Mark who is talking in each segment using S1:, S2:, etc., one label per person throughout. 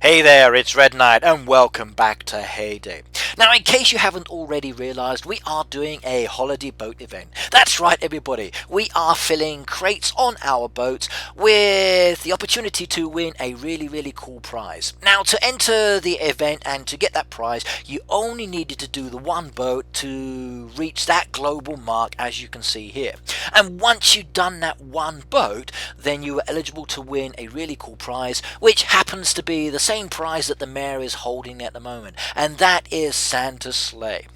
S1: Hey there, it's Red Knight and welcome back to Heyday. Now, in case you haven't already realised, we are doing a holiday boat event. That's right, everybody. We are filling crates on our boats with the opportunity to win a really cool prize. Now, to enter the event and to get that prize, you only needed to do the one boat to reach that global mark, as you can see here. And once you've done that one boat, then you are eligible to win a really cool prize, which happens to be the same prize that the mayor is holding at the moment, and that is Santa's sleigh.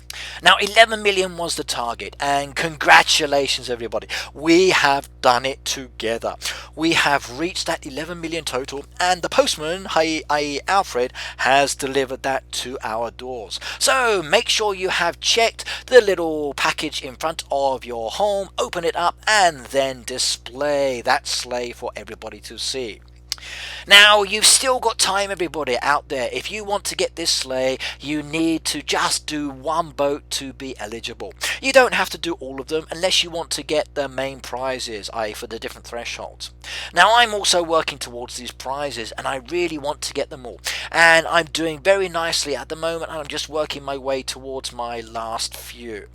S1: Now, 11 million was the target, and congratulations everybody, we have done it together. We have reached that 11 million total, and the postman, i.e. Alfred, has delivered that to our doors. So make sure you have checked the little package in front of your home, open it up, and then display that sleigh for everybody to see. Now, you've still got time, everybody out there. If you want to get this sleigh, you need to just do one boat to be eligible. You don't have to do all of them unless you want to get the main prizes, i.e. for the different thresholds. Now, I'm also working towards these prizes and I really want to get them all. And I'm doing very nicely at the moment, and I'm just working my way towards my last few.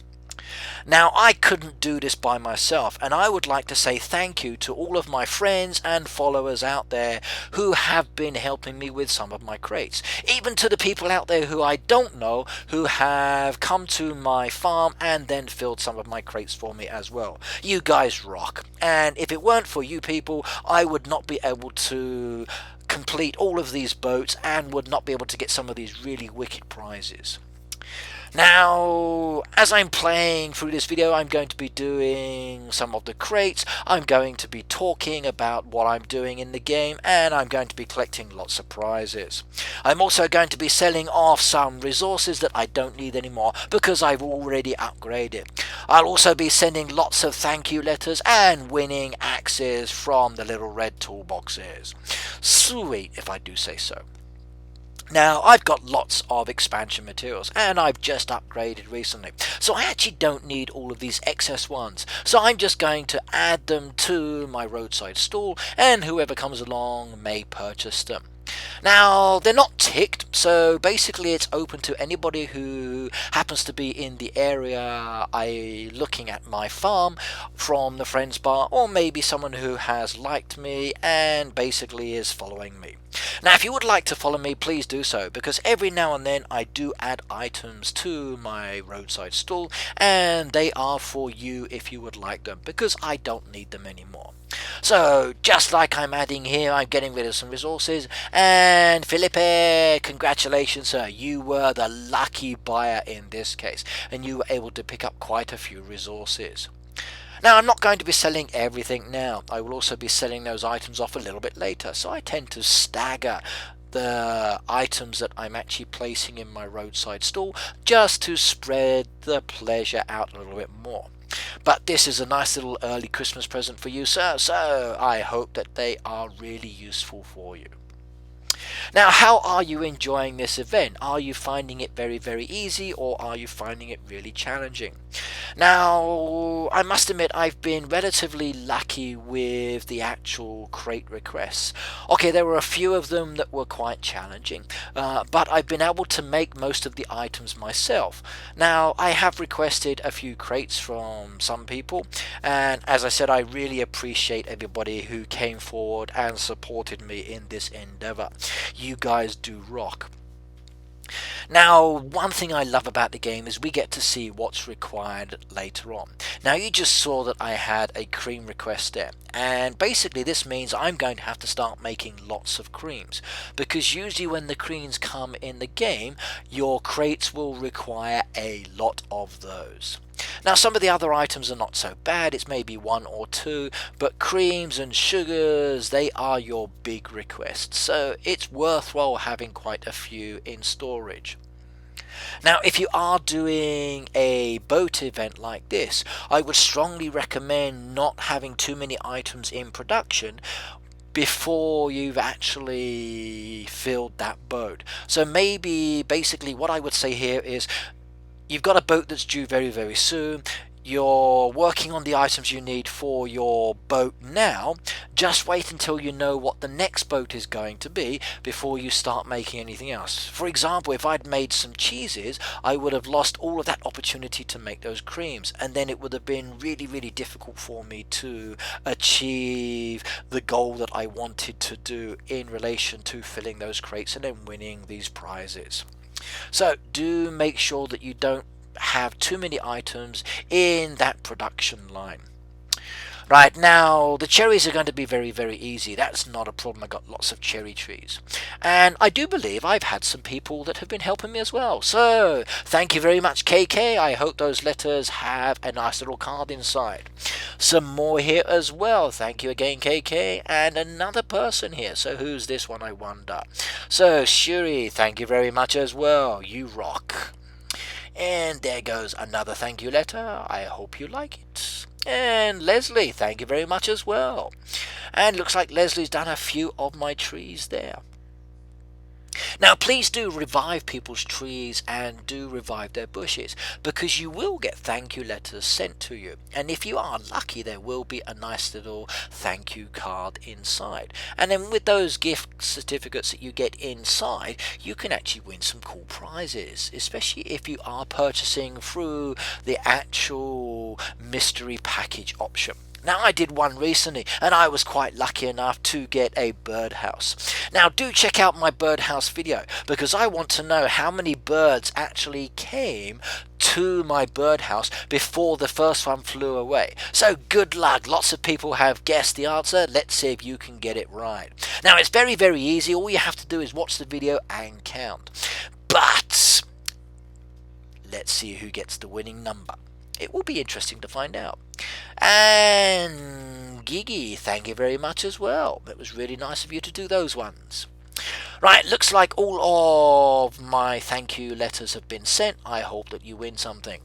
S1: Now, I couldn't do this by myself, and I would like to say thank you to all of my friends and followers out there who have been helping me with some of my crates. Even to the people out there who I don't know, who have come to my farm and then filled some of my crates for me as well. You guys rock, and if it weren't for you people, I would not be able to complete all of these boats and would not be able to get some of these really wicked prizes. Now, as I'm playing through this video, I'm going to be doing some of the crates, I'm going to be talking about what I'm doing in the game, and I'm going to be collecting lots of prizes. I'm also going to be selling off some resources that I don't need anymore because I've already upgraded. I'll also be sending lots of thank you letters and winning axes from the little red toolboxes. Sweet, if I do say so. Now, I've got lots of expansion materials and I've just upgraded recently, so I actually don't need all of these excess ones, so I'm just going to add them to my roadside stall and whoever comes along may purchase them. Now, they're not ticked, so basically it's open to anybody who happens to be in the area looking at my farm from the friends bar, or maybe someone who has liked me and basically is following me. Now, if you would like to follow me, please do so, because every now and then I do add items to my roadside stall, and they are for you if you would like them, because I don't need them anymore. So, just like I'm adding here, I'm getting rid of some resources, and Felipe, congratulations sir, you were the lucky buyer in this case, and you were able to pick up quite a few resources. Now, I'm not going to be selling everything now. I will also be selling those items off a little bit later, so I tend to stagger the items that I'm actually placing in my roadside stall just to spread the pleasure out a little bit more. But this is a nice little early Christmas present for you, sir, so I hope that they are really useful for you. Now, how are you enjoying this event? Are you finding it very easy, or are you finding it really challenging? Now, I must admit I've been relatively lucky with the actual crate requests. Okay, there were a few of them that were quite challenging, but I've been able to make most of the items myself. Now, I have requested a few crates from some people, and as I said, I really appreciate everybody who came forward and supported me in this endeavor. You guys do rock. Now, one thing I love about the game is we get to see what's required later on. Now, you just saw that I had a cream request there, and basically this means I'm going to have to start making lots of creams, because usually when the creams come in the game, your crates will require a lot of those. Now, some of the other items are not so bad, it's maybe one or two, but creams and sugars, they are your big requests, so it's worthwhile having quite a few in storage. Now, if you are doing a boat event like this, I would strongly recommend not having too many items in production before you've actually filled that boat. So maybe basically what I would say here is, you've got a boat that's due very soon, you're working on the items you need for your boat now, just wait until you know what the next boat is going to be before you start making anything else. For example, if I'd made some cheeses, I would have lost all of that opportunity to make those creams, and then it would have been really, really difficult for me to achieve the goal that I wanted to do in relation to filling those crates and then winning these prizes. So do make sure that you don't have too many items in that production line. Right, now the cherries are going to be very, very easy. That's not a problem. I got lots of cherry trees. And I do believe I've had some people that have been helping me as well. So thank you very much, KK. I hope those letters have a nice little card inside. Some more here as well. Thank you again, KK. And another person here. So who's this one, I wonder? So Shuri, thank you very much as well. You rock. And there goes another thank you letter. I hope you like it. And Leslie, thank you very much as well. And looks like Leslie's done a few of my trees there. Now please do revive people's trees and do revive their bushes, because you will get thank you letters sent to you, and if you are lucky there will be a nice little thank you card inside, and then with those gift certificates that you get inside you can actually win some cool prizes, especially if you are purchasing through the actual mystery package option. Now I did one recently and I was quite lucky enough to get a birdhouse. Now do check out my birdhouse video, because I want to know how many birds actually came to my birdhouse before the first one flew away. So good luck, lots of people have guessed the answer. Let's see if you can get it right. Now it's very, very easy. All you have to do is watch the video and count. But let's see who gets the winning number. It will be interesting to find out. And Gigi, thank you very much as well. It was really nice of you to do those ones. Right, looks like all of my thank you letters have been sent. I hope that you win something.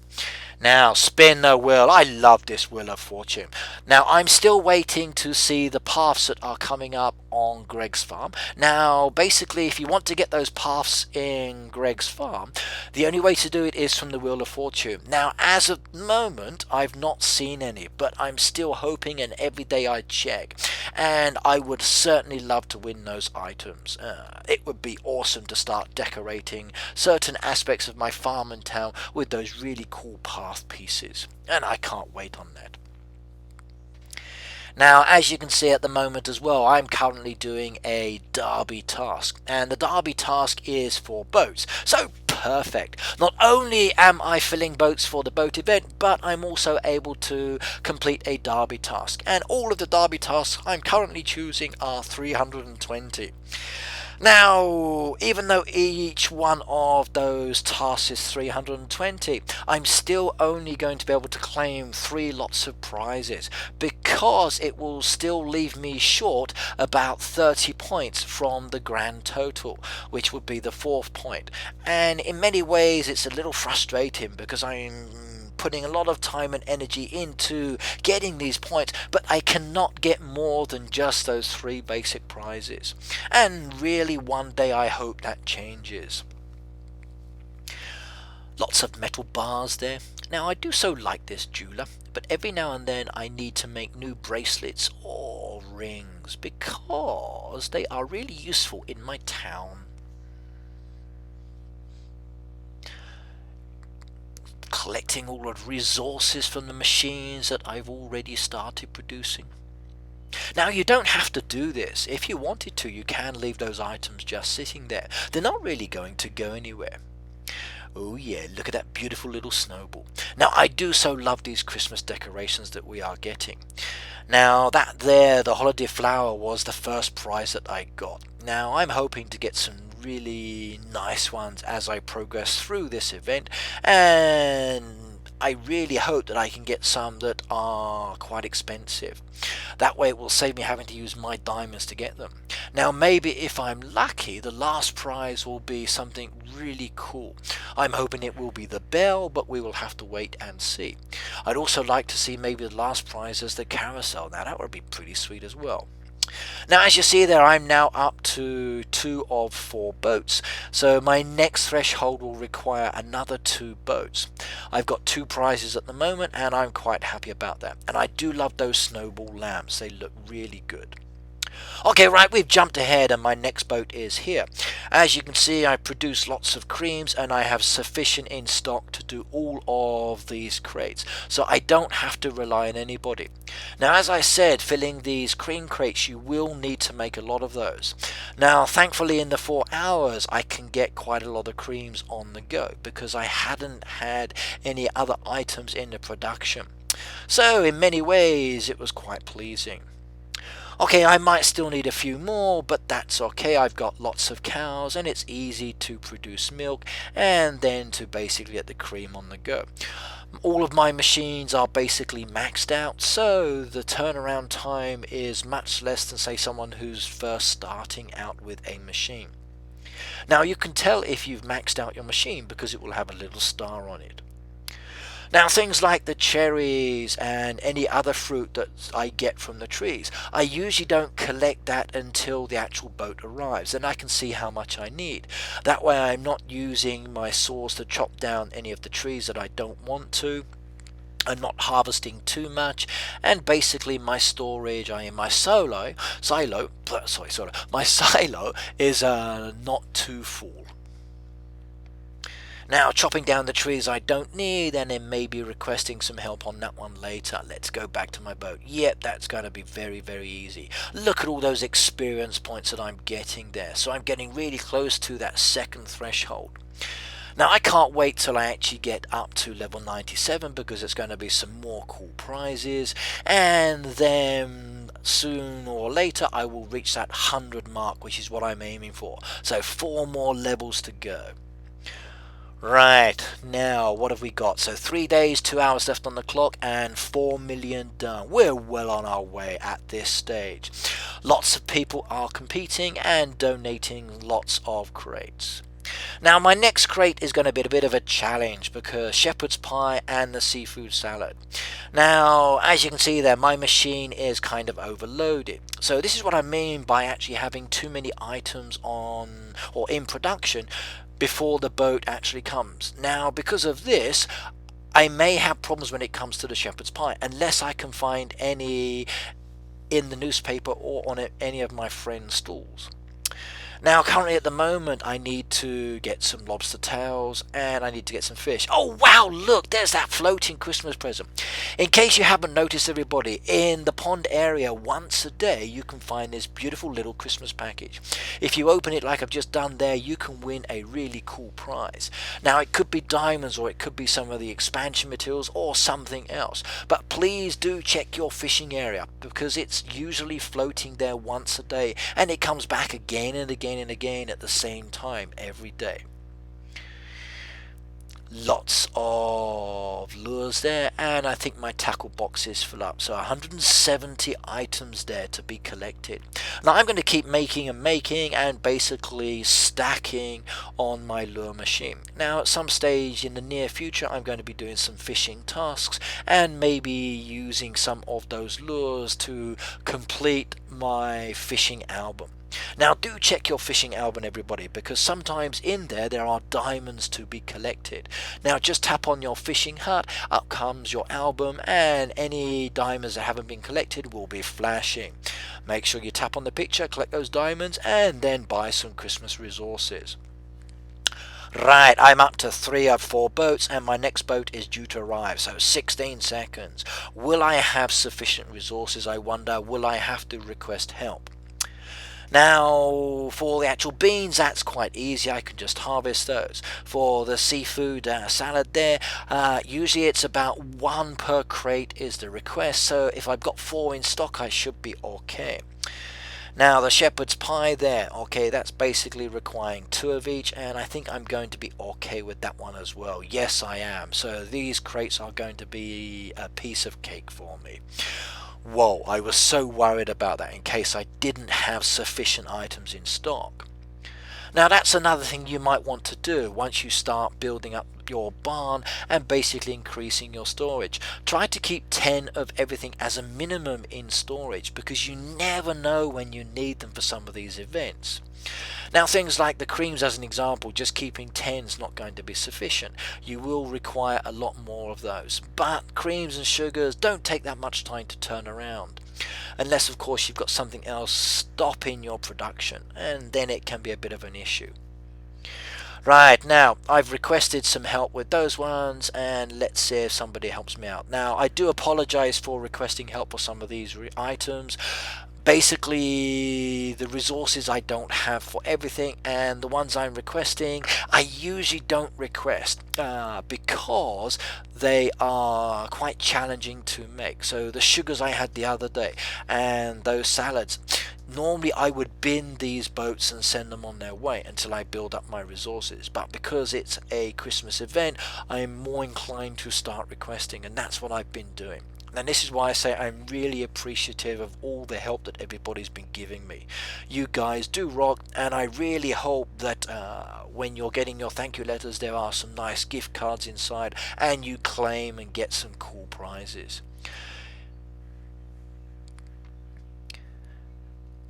S1: Now, spin the wheel. I love this Wheel of Fortune. Now, I'm still waiting to see the paths that are coming up on Greg's farm. Now, basically, if you want to get those paths in Greg's farm, the only way to do it is from the Wheel of Fortune. Now, as of the moment, I've not seen any, but I'm still hoping, and every day I check. And I would certainly love to win those items. It would be awesome to start decorating certain aspects of my farm and town with those really cool path pieces, and I can't wait on that. Now, as you can see at the moment as well, I'm currently doing a derby task, and the derby task is for boats. So perfect. Not only am I filling boats for the boat event, but I'm also able to complete a derby task, and all of the derby tasks I'm currently choosing are 320. Now, even though each one of those tasks is 320, I'm still only going to be able to claim 3 lots of prizes, because it will still leave me short about 30 points from the grand total, which would be the 4th point. And in many ways it's a little frustrating, because I'm putting a lot of time and energy into getting these points, but I cannot get more than just those 3 basic prizes. And really one day I hope that changes. Lots of metal bars there. Now I do so like this jeweler, but every now and then I need to make new bracelets or rings, because they are really useful in my town. Collecting all of the resources from the machines that I've already started producing. Now you don't have to do this. If you wanted to, you can leave those items just sitting there. They're not really going to go anywhere. Oh yeah, look at that beautiful little snowball. Now I do so love these Christmas decorations that we are getting. Now that there, the holiday flower, was the first prize that I got. Now I'm hoping to get some really nice ones as I progress through this event, and I really hope that I can get some that are quite expensive. That way it will save me having to use my diamonds to get them. Now maybe if I'm lucky, the last prize will be something really cool. I'm hoping it will be the bell, but we will have to wait and see. I'd also like to see maybe the last prize as the carousel. Now that would be pretty sweet as well. Now, as you see there, I'm now up to 2 of 4 boats. So my next threshold will require another 2 boats. I've got 2 prizes at the moment, and I'm quite happy about that. And I do love those snowball lamps. They look really good. Okay, right, we've jumped ahead and my next boat is here. As you can see, I produce lots of creams and I have sufficient in stock to do all of these crates, so I don't have to rely on anybody. Now, as I said, filling these cream crates, you will need to make a lot of those. Now, thankfully, in the 4 hours, I can get quite a lot of creams on the go because I hadn't had any other items in the production. So, in many ways, it was quite pleasing. Okay, I might still need a few more, but that's okay. I've got lots of cows and it's easy to produce milk and then to basically get the cream on the go. All of my machines are basically maxed out, so the turnaround time is much less than, say, someone who's first starting out with a machine. Now, you can tell if you've maxed out your machine because it will have a little star on it. Now, things like the cherries and any other fruit that I get from the trees, I usually don't collect that until the actual boat arrives, and I can see how much I need. That way I'm not using my saws to chop down any of the trees that I don't want to, and not harvesting too much, and basically my storage, my silo is not too full. Now, chopping down the trees I don't need, and then maybe requesting some help on that one later. Let's go back to my boat. Yep, that's going to be very, very easy. Look at all those experience points that I'm getting there. So I'm getting really close to that second threshold. Now, I can't wait till I actually get up to level 97 because it's going to be some more cool prizes, and then soon or later I will reach that 100 mark, which is what I'm aiming for. So 4 more levels to go. Right, now what have we got? So 3 days, 2 hours left on the clock, and 4 million done. We're well on our way at this stage. Lots of people are competing and donating lots of crates. Now, my next crate is going to be a bit of a challenge because shepherd's pie and the seafood salad. Now, as you can see there, my machine is kind of overloaded. So this is what I mean by actually having too many items on or in production before the boat actually comes. Now, because of this, I may have problems when it comes to the shepherd's pie unless I can find any in the newspaper or on any of my friends' stalls. Now, currently at the moment, I need to get some lobster tails and I need to get some fish. Oh, wow, look, there's that floating Christmas present. In case you haven't noticed, everybody, in the pond area, once a day, you can find this beautiful little Christmas package. If you open it like I've just done there, you can win a really cool prize. Now, it could be diamonds or it could be some of the expansion materials or something else. But please do check your fishing area because it's usually floating there once a day and it comes back again and again and again at the same time every day. Lots of lures there, and I think my tackle box is full up, so 170 items there to be collected. Now I'm going to keep making and basically stacking on my lure machine. Now at some stage in the near future I'm going to be doing some fishing tasks and maybe using some of those lures to complete my fishing album. Now do check your fishing album, everybody, because sometimes in there are diamonds to be collected. Now just tap on your fishing hut, up comes your album, and any diamonds that haven't been collected will be flashing. Make sure you tap on the picture, collect those diamonds, and then buy some Christmas resources. Right, I'm up to 3 of 4 boats and my next boat is due to arrive, so 16 seconds. Will I have sufficient resources, I wonder? Will I have to request help? Now, for the actual beans, that's quite easy. I can just harvest those. For the seafood salad there, usually it's about 1 per crate is the request. So if I've got 4 in stock, I should be okay. Now, the shepherd's pie there, okay, that's basically requiring 2 of each, and I think I'm going to be okay with that one as well. Yes, I am. So these crates are going to be a piece of cake for me. Whoa, I was so worried about that in case I didn't have sufficient items in stock. Now that's another thing you might want to do once you start building up up your barn and basically increasing your storage. Try to keep 10 of everything as a minimum in storage, because you never know when you need them for some of these events. Now, things like the creams as an example, just keeping 10 is not going to be sufficient. You will require a lot more of those. But creams and sugars don't take that much time to turn around, unless of course you've got something else stopping your production, and then it can be a bit of an issue. Right, now I've requested some help with those ones, and let's see if somebody helps me out. Now, I do apologize for requesting help for some of these items. Basically, the resources I don't have for everything, and the ones I'm requesting I usually don't request because they are quite challenging to make. So the sugars I had the other day and those salads, normally I would bin these boats and send them on their way until I build up my resources, but because it's a Christmas event, I'm more inclined to start requesting, and that's what I've been doing. And this is why I say I'm really appreciative of all the help that everybody's been giving me. You guys do rock, and I really hope that when you're getting your thank you letters, there are some nice gift cards inside, and you claim and get some cool prizes.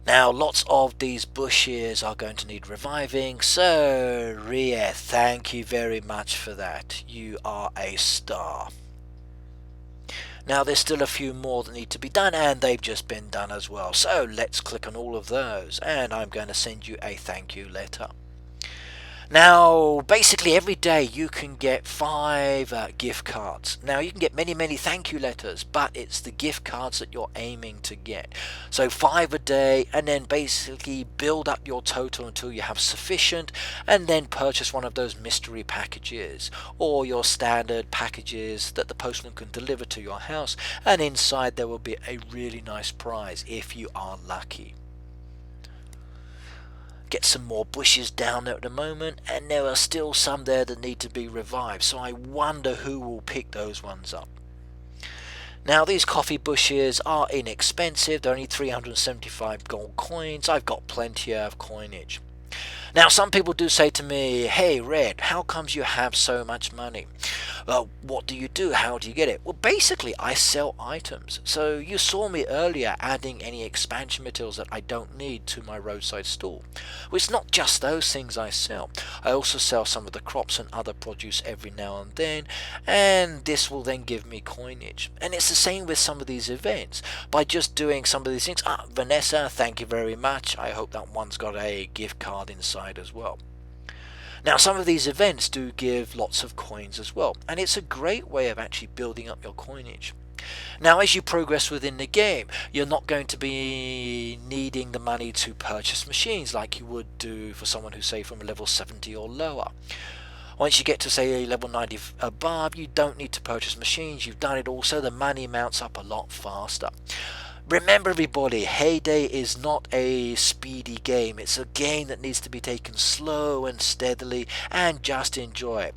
S1: Now, lots of these bushes are going to need reviving, so Ria, thank you very much for that. You are a star. Now, there's still a few more that need to be done, and they've just been done as well. So let's click on all of those, and I'm going to send you a thank you letter. Now, basically every day you can get 5 gift cards. Now, you can get many thank you letters, but it's the gift cards that you're aiming to get. So 5 a day, and then basically build up your total until you have sufficient, and then purchase one of those mystery packages or your standard packages that the postman can deliver to your house, and inside there will be a really nice prize if you are lucky. Get some more bushes down there at the moment, and there are still some there that need to be revived, so I wonder who will pick those ones up. Now, these coffee bushes are inexpensive. They're only 375 gold coins. I've got plenty of coinage. Now, some people do say to me, hey Red, how comes you have so much money? Well, what do you do? How do you get it? Well, basically I sell items. So you saw me earlier adding any expansion materials that I don't need to my roadside stall. Well, it's not just those things I sell. I also sell some of the crops and other produce every now and then, and this will then give me coinage. And it's the same with some of these events. By just doing some of these things, Vanessa, thank you very much. I hope that one's got a gift card inside as well. Now, some of these events do give lots of coins as well, and it's a great way of actually building up your coinage. Now, as you progress within the game, you're not going to be needing the money to purchase machines like you would do for someone who's, say, from a level 70 or lower. Once you get to, say, a level 90 above, you don't need to purchase machines. You've done it all, so the money mounts up a lot faster. Remember, everybody, Heyday is not a speedy game. It's a game that needs to be taken slow and steadily and just enjoy it.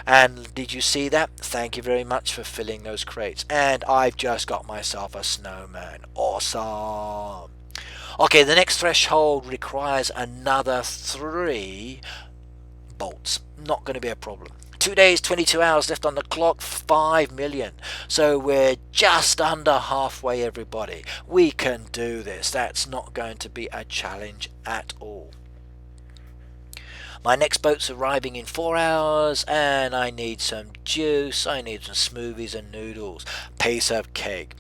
S1: And did you see that? Thank you very much for filling those crates. And I've just got myself a snowman. Awesome. Okay, the next threshold requires another 3 bolts. Not going to be a problem. 2 days, 22 hours left on the clock, 5 million. So we're just under halfway, everybody. We can do this. That's not going to be a challenge at all. My next boat's arriving in 4 hours, and I need some juice, I need some smoothies and noodles. Piece of cake.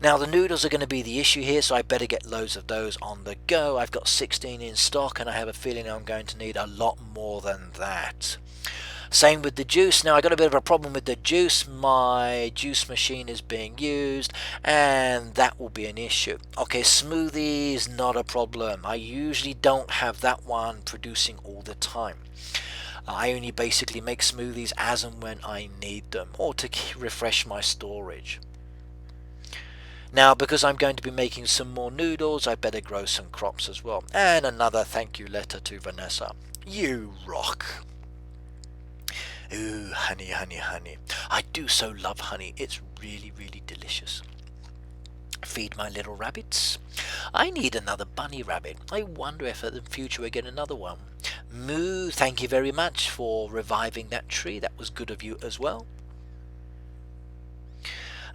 S1: Now, the noodles are going to be the issue here, so I better get loads of those on the go. I've got 16 in stock, and I have a feeling I'm going to need a lot more than that. Same with the juice. Now, I got a bit of a problem with the juice. My juice machine is being used, and that will be an issue. Okay, smoothies, not a problem. I usually don't have that one producing all the time. I only basically make smoothies as and when I need them, or to refresh my storage. Now, because I'm going to be making some more noodles, I better grow some crops as well. And another thank you letter to Vanessa. You rock. Ooh, honey, honey, honey. I do so love honey. It's really, really delicious. Feed my little rabbits. I need another bunny rabbit. I wonder if in the future we get another one. Moo, thank you very much for reviving that tree. That was good of you as well.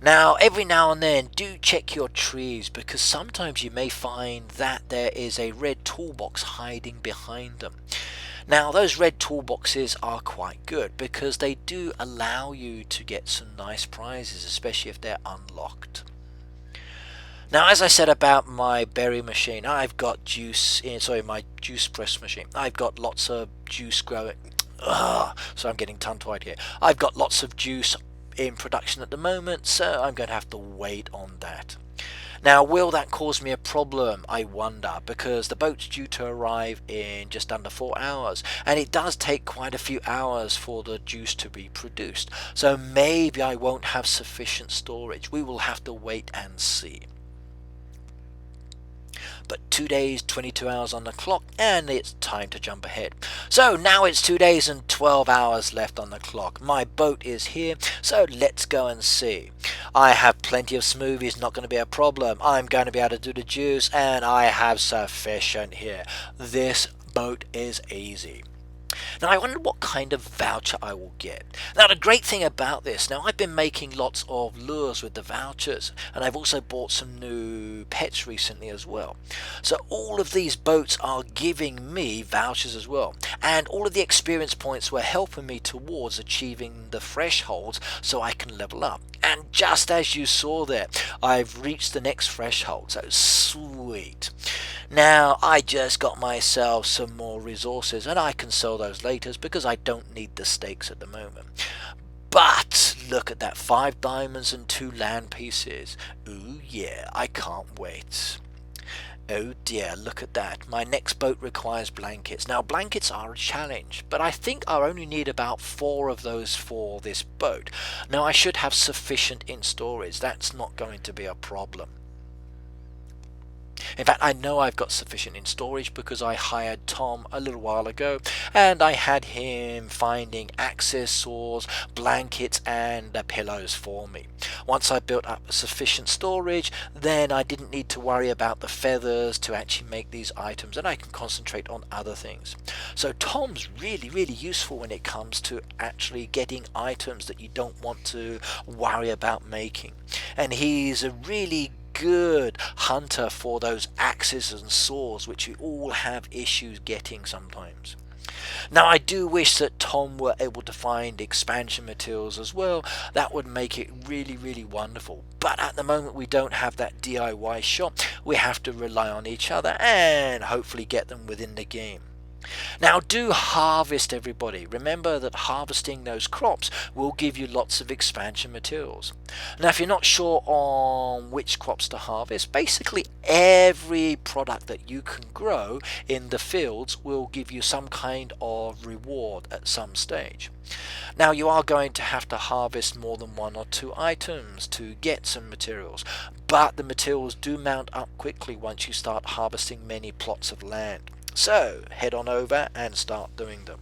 S1: Now, every now and then, do check your trees, because sometimes you may find that there is a red toolbox hiding behind them. Now, those red toolboxes are quite good because they do allow you to get some nice prizes, especially if they're unlocked. Now, as I said about my berry machine, I've got juice in, sorry, my juice press machine. I've got lots of juice growing. So I'm getting tongue-tied here. I've got lots of juice in production at the moment, so I'm going to have to wait on that. Now, will that cause me a problem? I wonder, because the boat's due to arrive in just under 4 hours, and it does take quite a few hours for the juice to be produced. So maybe I won't have sufficient storage. We will have to wait and see. But 2 days, 22 hours on the clock, and it's time to jump ahead. So now it's 2 days and 12 hours left on the clock. My boat is here, so let's go and see. I have plenty of smoothies, not going to be a problem. I'm going to be able to do the juice, and I have sufficient here. This boat is easy. Now, I wonder what kind of voucher I will get. Now, the great thing about this, now I've been making lots of lures with the vouchers, and I've also bought some new pets recently as well. So all of these boats are giving me vouchers as well, and all of the experience points were helping me towards achieving the thresholds so I can level up. And just as you saw there, I've reached the next threshold, so sweet. Now, I just got myself some more resources, and I can sell those later because I don't need the stakes at the moment. But look at that, 5 diamonds and 2 land pieces. Ooh yeah, I can't wait. Oh dear, look at that. My next boat requires blankets. Now, blankets are a challenge, but I think I only need about 4 of those for this boat. Now, I should have sufficient in storage. That's not going to be a problem. In fact, I know I've got sufficient in storage because I hired Tom a little while ago, and I had him finding access saws, blankets and pillows for me. Once I built up sufficient storage, then I didn't need to worry about the feathers to actually make these items, and I can concentrate on other things. So Tom's really useful when it comes to actually getting items that you don't want to worry about making. And he's a really good hunter for those axes and saws which we all have issues getting sometimes. Now, I do wish that Tom were able to find expansion materials as well. That would make it really wonderful, but at the moment we don't have that DIY shop. We have to rely on each other and hopefully get them within the game. Now, do harvest, everybody. Remember that harvesting those crops will give you lots of expansion materials. Now, if you're not sure on which crops to harvest, basically every product that you can grow in the fields will give you some kind of reward at some stage. Now, you are going to have to harvest more than 1 or 2 items to get some materials, but the materials do mount up quickly once you start harvesting many plots of land. So head on over and start doing them.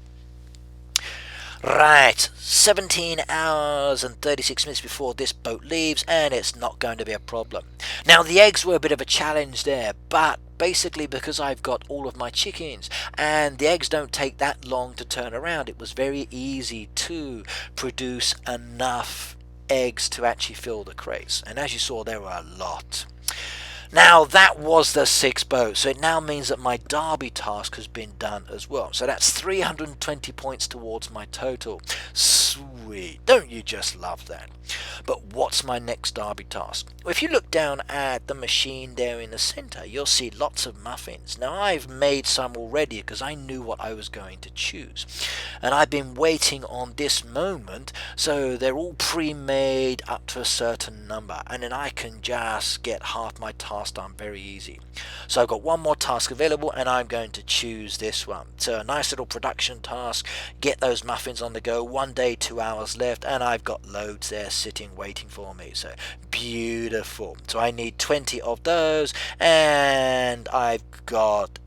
S1: Right, 17 hours and 36 minutes before this boat leaves, and it's not going to be a problem. Now, the eggs were a bit of a challenge there, but basically because I've got all of my chickens and the eggs don't take that long to turn around, it was very easy to produce enough eggs to actually fill the crates. And as you saw, there were a lot. Now, that was the 6th boat, so it now means that my derby task has been done as well. So that's 320 points towards my total. Sweet. Don't you just love that? But what's my next derby task? Well, if you look down at the machine there in the center, you'll see lots of muffins. Now, I've made some already because I knew what I was going to choose. And I've been waiting on this moment, so they're all pre-made up to a certain number. And then I can just get half my task done very easy. So I've got one more task available, and I'm going to choose this one. So a nice little production task, get those muffins on the go. 1 day, 2 hours left, and I've got loads there sitting waiting for me. So beautiful. So I need 20 of those, and I've got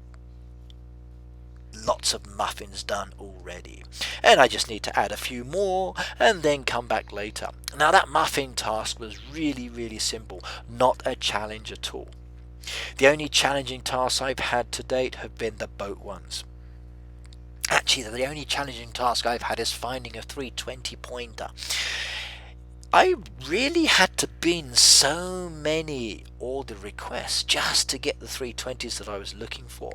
S1: lots of muffins done already, and I just need to add a few more and then come back later. Now, that muffin task was really simple, not a challenge at all. The only challenging tasks I've had to date have been the boat ones. Actually, the only challenging task I've had is finding a 320 pointer. I really had to bin so many order requests just to get the 320s that I was looking for.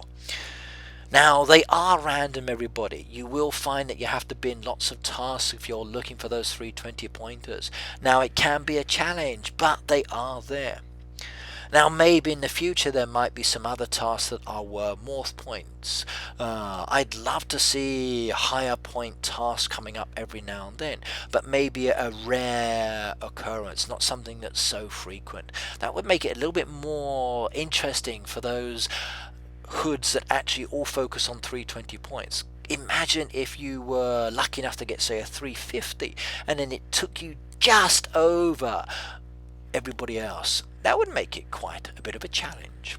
S1: Now, they are random, everybody. You will find that you have to bin lots of tasks if you're looking for those 320 pointers. Now, it can be a challenge, but they are there. Now, maybe in the future there might be some other tasks that are worth more points. I'd love to see higher point tasks coming up every now and then, but maybe a rare occurrence, not something that's so frequent. That would make it a little bit more interesting for those hoods that actually all focus on 320 points. Imagine if you were lucky enough to get, say, a 350, and then it took you just over everybody else. That would make it quite a bit of a challenge.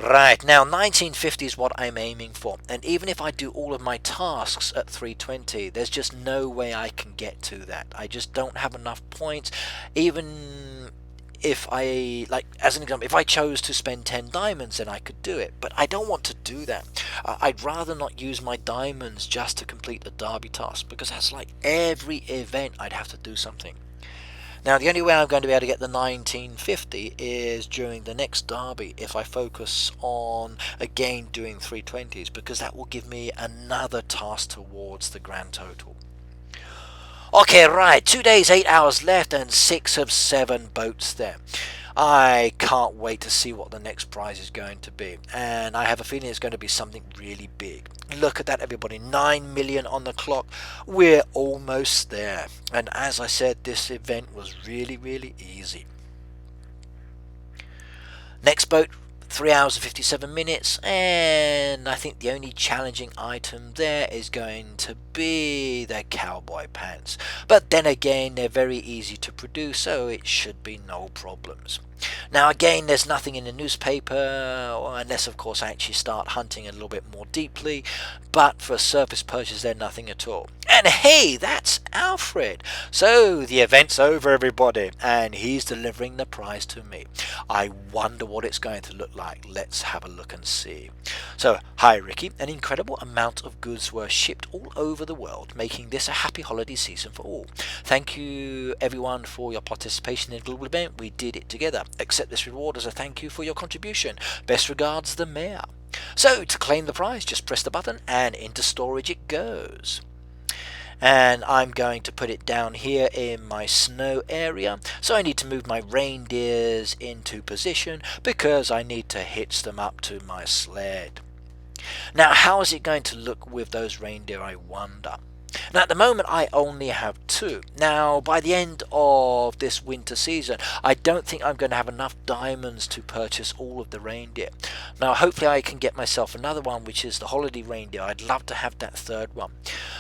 S1: Right, now 1950 is what I'm aiming for, and even if I do all of my tasks at 320, there's just no way I can get to that. I just don't have enough points. Even if I, like, as an example, if I chose to spend 10 diamonds, then I could do it, but I don't want to do that. I'd rather not use my diamonds just to complete the derby task, because that's like every event I'd have to do something. Now, the only way I'm going to be able to get the 1950 is during the next derby, if I focus on again doing 320s, because that will give me another task towards the grand total. Okay, right, 2 days, 8 hours left, and 6 of 7 boats there. I can't wait to see what the next prize is going to be, and I have a feeling it's going to be something really big. Look at that, everybody, 9 million on the clock. We're almost there, and as I said, this event was really easy. Next boat, 3 hours and 57 minutes, and I think the only challenging item there is going to be the cowboy pants, but then again they're very easy to produce, so it should be no problems. Now again, there's nothing in the newspaper, unless of course I actually start hunting a little bit more deeply, but for a surface purchase there's nothing at all. And hey, that's Alfred! So the event's over, everybody, and he's delivering the prize to me. I wonder what it's going to look like. Let's have a look and see. So, hi Ricky, an incredible amount of goods were shipped all over the world, making this a happy holiday season for all. Thank you everyone for your participation in the global event. We did it together. Accept this reward as a thank you for your contribution. Best regards, the Mayor. So, to claim the prize, just press the button and into storage it goes. And I'm going to put it down here in my snow area, so I need to move my reindeers into position because I need to hitch them up to my sled. Now, how is it going to look with those reindeer, I wonder? Now, at the moment I only have 2. Now, by the end of this winter season, I don't think I'm going to have enough diamonds to purchase all of the reindeer. Now, hopefully I can get myself another one, which is the holiday reindeer. I'd love to have that 3rd one.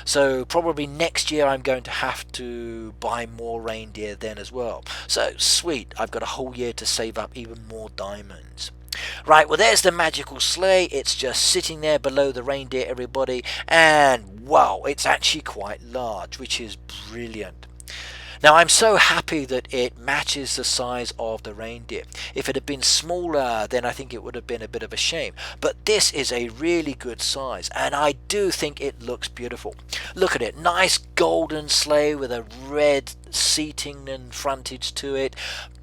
S1: So probably next year I'm going to have to buy more reindeer then as well. So sweet, I've got a whole year to save up even more diamonds. Right, well there's the magical sleigh. It's just sitting there below the reindeer, everybody, and wow, it's actually quite large, which is brilliant. Now I'm so happy that it matches the size of the reindeer. If it had been smaller, then I think it would have been a bit of a shame. But this is a really good size, and I do think it looks beautiful. Look at it, nice golden sleigh with a red seating and frontage to it.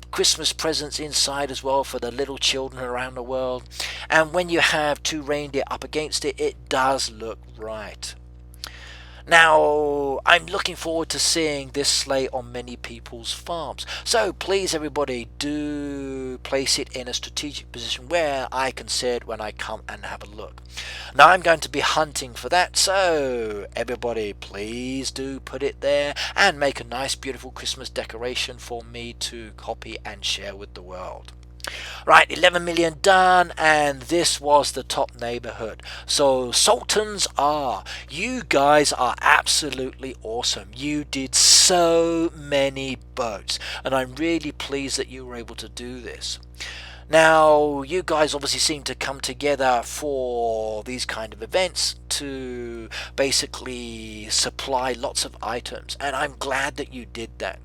S1: Christmas presents inside as well for the little children around the world, and when you have 2 reindeer up against it, it does look right. Now, I'm looking forward to seeing this sleigh on many people's farms, so please everybody do place it in a strategic position where I can see it when I come and have a look. Now I'm going to be hunting for that, so everybody please do put it there and make a nice beautiful Christmas decoration for me to copy and share with the world. Right, 11 million done, and this was the top neighborhood. So Sultans are, you guys are absolutely awesome. You did so many boats, and I'm really pleased that you were able to do this. Now, you guys obviously seem to come together for these kind of events to basically supply lots of items, and I'm glad that you did that.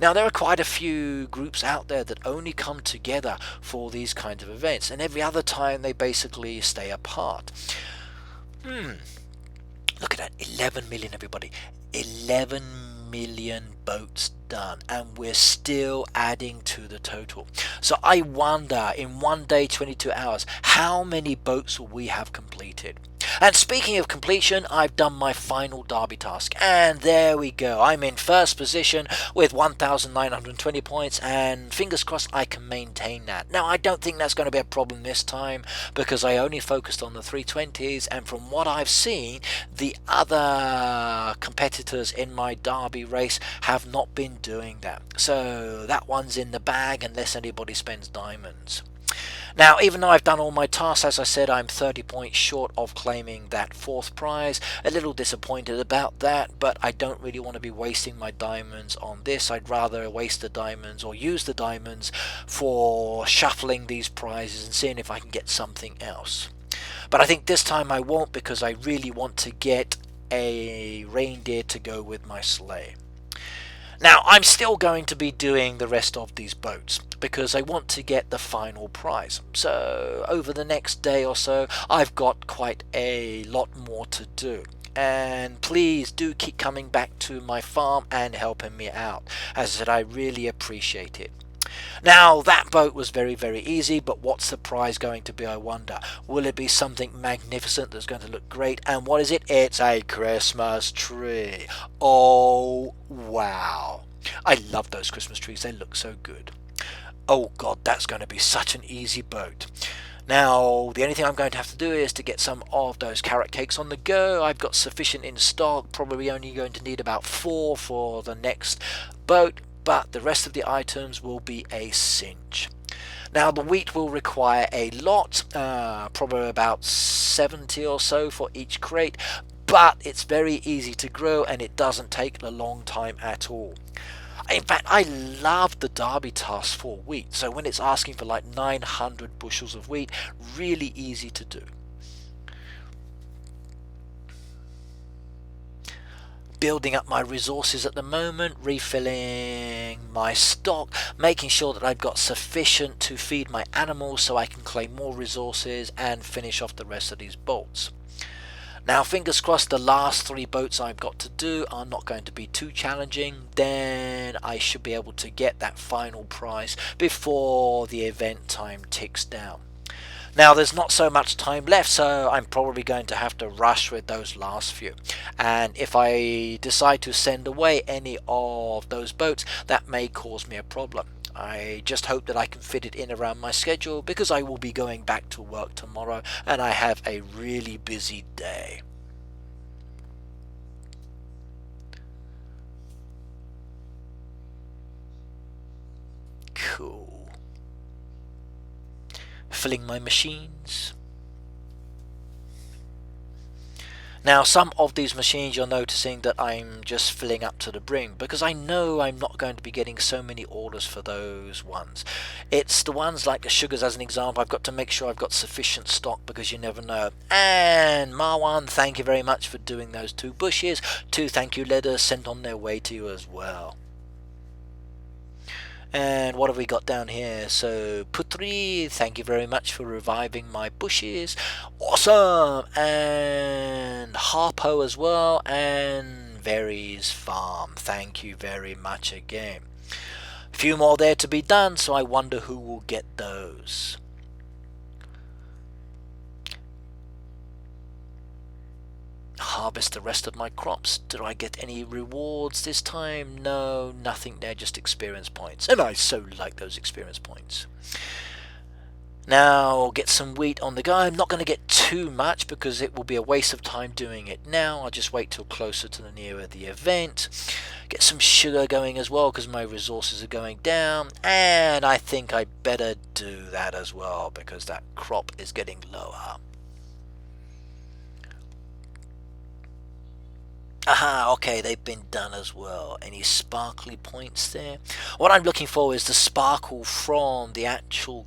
S1: Now, there are quite a few groups out there that only come together for these kinds of events, and every other time they basically stay apart. Look at that, 11 million, everybody. 11 million boats done, and we're still adding to the total. So I wonder, in one day, 22 hours, how many boats will we have completed? And speaking of completion, I've done my final derby task, and there we go. I'm in first position with 1,920 points, and fingers crossed I can maintain that. Now, I don't think that's going to be a problem this time, because I only focused on the 320s, and from what I've seen, the other competitors in my derby race have not been doing that. So that one's in the bag unless anybody spends diamonds. Now, even though I've done all my tasks, as I said, I'm 30 points short of claiming that fourth prize. A little disappointed about that, but I don't really want to be wasting my diamonds on this. I'd rather waste the diamonds or use the diamonds for shuffling these prizes and seeing if I can get something else. But I think this time I won't, because I really want to get a reindeer to go with my sleigh. Now, I'm still going to be doing the rest of these boats because I want to get the final prize. So over the next day or so, I've got quite a lot more to do. And please do keep coming back to my farm and helping me out. As I said, I really appreciate it. Now, that boat was very, very easy, but what's the prize going to be, I wonder? Will it be something magnificent that's going to look great? And what is it? It's a Christmas tree. Oh, wow. I love those Christmas trees. They look so good. Oh, God, that's going to be such an easy boat. Now, the only thing I'm going to have to do is to get some of those carrot cakes on the go. I've got sufficient in stock, probably only going to need about 4 for the next boat, but the rest of the items will be a cinch. Now, the wheat will require a lot, probably about 70 or so for each crate, but it's very easy to grow and it doesn't take a long time at all. In fact, I love the derby task for wheat, so when it's asking for like 900 bushels of wheat, really easy to do. Building up my resources at the moment, refilling my stock, making sure that I've got sufficient to feed my animals so I can claim more resources and finish off the rest of these bolts. Now, fingers crossed, the last 3 boats I've got to do are not going to be too challenging. Then I should be able to get that final prize before the event time ticks down. Now, there's not so much time left, so I'm probably going to have to rush with those last few. And if I decide to send away any of those boats, that may cause me a problem. I just hope that I can fit it in around my schedule, because I will be going back to work tomorrow and I have a really busy day. Cool. Filling my machines. Now, some of these machines you're noticing that I'm just filling up to the brim, because I know I'm not going to be getting so many orders for those ones. It's the ones like the sugars, as an example. I've got to make sure I've got sufficient stock, because you never know. And Marwan, thank you very much for doing those 2 bushes. 2 thank you letters sent on their way to you as well. And what have we got down here? So, Putri, thank you very much for reviving my bushes. Awesome! And Harpo as well. And Very's Farm, thank you very much again. A few more there to be done, so I wonder who will get those. Harvest the rest of my crops. Did I get any rewards this time? No, nothing there, just experience points. And I so like those experience points. Now, get some wheat on the go. I'm not going to get too much because it will be a waste of time doing it now. I'll just wait till closer to the nearer the event. Get some sugar going as well, because my resources are going down. And I think I better do that as well, because that crop is getting lower. Aha, okay, they've been done as well. Any sparkly points there? What I'm looking for is the sparkle from the actual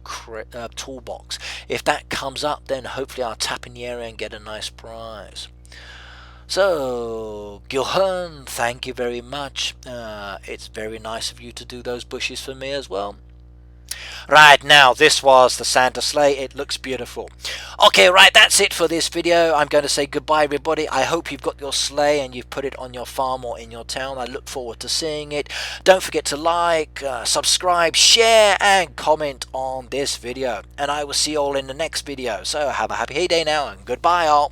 S1: toolbox. If that comes up, then hopefully I'll tap in the area and get a nice prize. So, Gilhern, thank you very much. It's very nice of you to do those bushes for me as well. Right, now this was the Santa sleigh. It looks beautiful. Okay, right, that's it for this video. I'm going to say goodbye, everybody. I hope you've got your sleigh and you've put it on your farm or in your town. I look forward to seeing it. Don't forget to like, subscribe, share, and comment on this video. And I will see you all in the next video. So have a happy day now, and goodbye all.